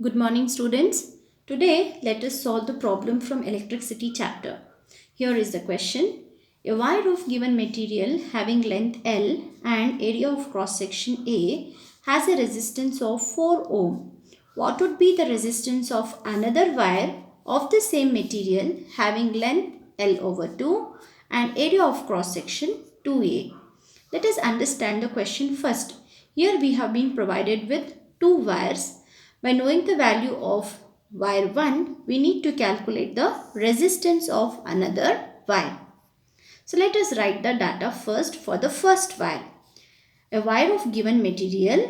Good morning, students. Today, let us solve the problem from electricity chapter. Here is the question. A wire of given material having length L and area of cross section A has a resistance of 4 ohm. What would be the resistance of another wire of the same material having length L over 2 and area of cross section 2A? Let us understand the question first. Here we have been provided with two wires. By knowing the value of wire 1, we need to calculate the resistance of another wire. So let us write the data first for the first wire. A wire of given material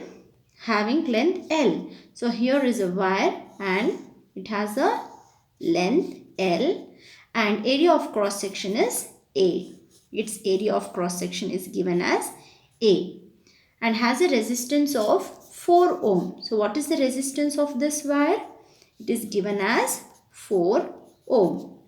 having length L. So here is a wire and it has a length L and area of cross section is A. Its area of cross section is given as A and has a resistance of 4 ohm. So what is the resistance of this wire? It is given as 4 ohm.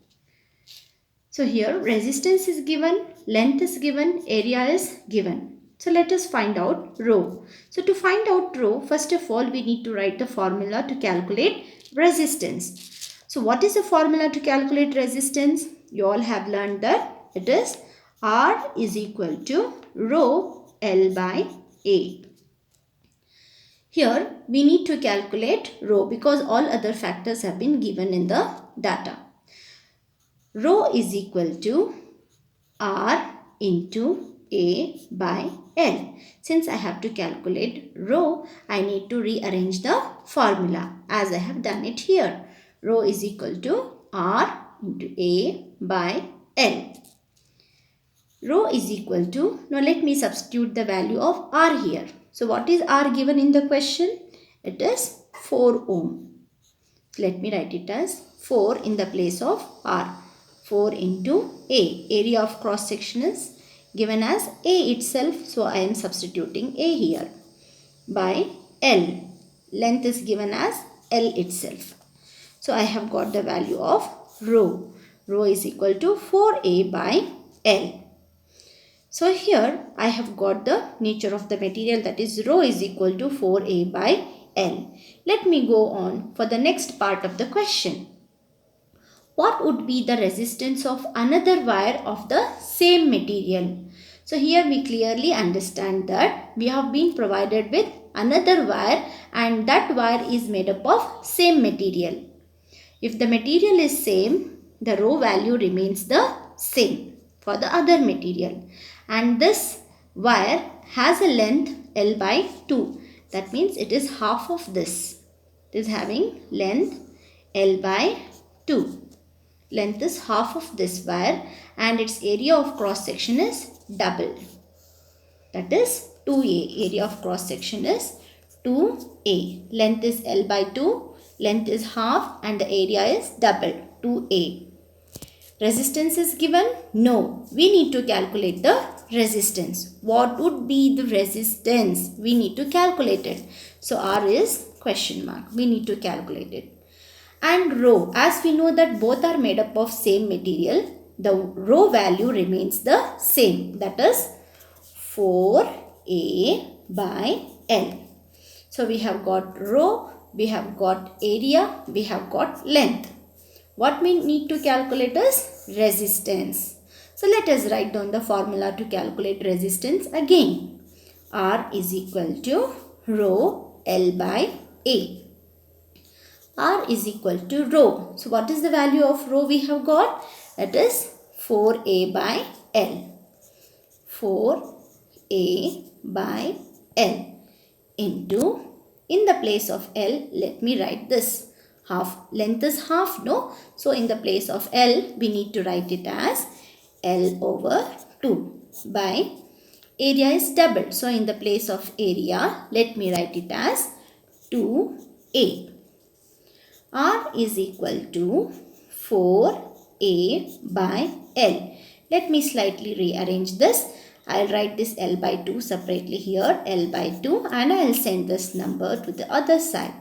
So here resistance is given, length is given, area is given. So let us find out rho. So to find out rho, first of all we need to write the formula to calculate resistance. So what is the formula to calculate resistance? You all have learned that it is R is equal to rho L by A. Here we need to calculate rho because all other factors have been given in the data. Rho is equal to R into A by L. Since I have to calculate rho, I need to rearrange the formula as I have done it here. Rho is equal to R into A by L. Rho is equal to, now let me substitute the value of R here. So what is R given in the question? It is 4 ohm. Let me write it as 4 in the place of R. 4 into A. Area of cross section is given as A itself. So I am substituting A here. By L. Length is given as L itself. So I have got the value of rho. Rho is equal to 4A by L. So here I have got the nature of the material, that is rho is equal to 4A by L. Let me go on for the next part of the question. What would be the resistance of another wire of the same material? So here we clearly understand that we have been provided with another wire and that wire is made up of same material. If the material is same, the rho value remains the same for the other material. And this wire has a length L by 2. That means it is half of this. It is having length L by 2. Length is half of this wire and its area of cross section is double. That is 2A. Area of cross section is 2A. Length is L by 2. Length is half and the area is double. 2A. Resistance is given? No. We need to calculate the resistance. What would be the resistance? We need to calculate it. So R is question mark. We need to calculate it. And rho, as we know that both are made up of same material, the rho value remains the same. That is 4A by L. So we have got rho, we have got area, we have got length. What we need to calculate is resistance. So let us write down the formula to calculate resistance again. R is equal to rho L by A. R is equal to rho. So what is the value of rho we have got? It is 4A by L. 4A by L into, in the place of L, let me write this. Half, length is half, no? So in the place of L, we need to write it as L over 2 by area is double. So in the place of area, let me write it as 2A. R is equal to 4A by L. Let me slightly rearrange this. I'll write this L by 2 separately here, L by 2, and I'll send this number to the other side.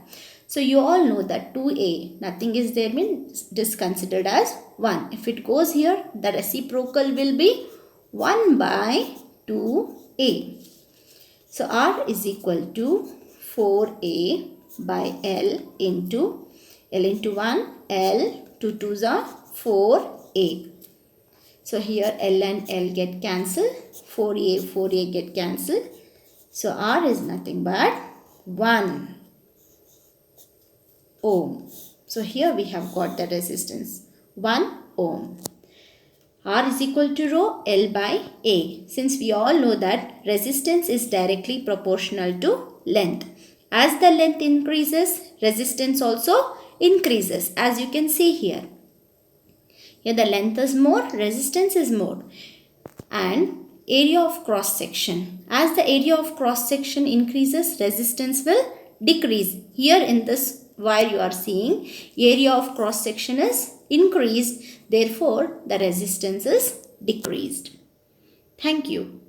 So you all know that 2A, nothing is there, means it is considered as 1. If it goes here, the reciprocal will be 1 by 2A. So R is equal to 4A by L into 1, L, 2 2s are 4A. So here L and L get cancelled, 4A get cancelled. So R is nothing but 1 ohm. So here we have got the resistance 1 ohm. R is equal to rho L by A. Since we all know that resistance is directly proportional to length. As the length increases, resistance also increases, as you can see here. Here the length is more, resistance is more. And area of cross section. As the area of cross section increases, resistance will decrease. Here in this wire you are seeing, area of cross section is increased, therefore the resistance is decreased. Thank you.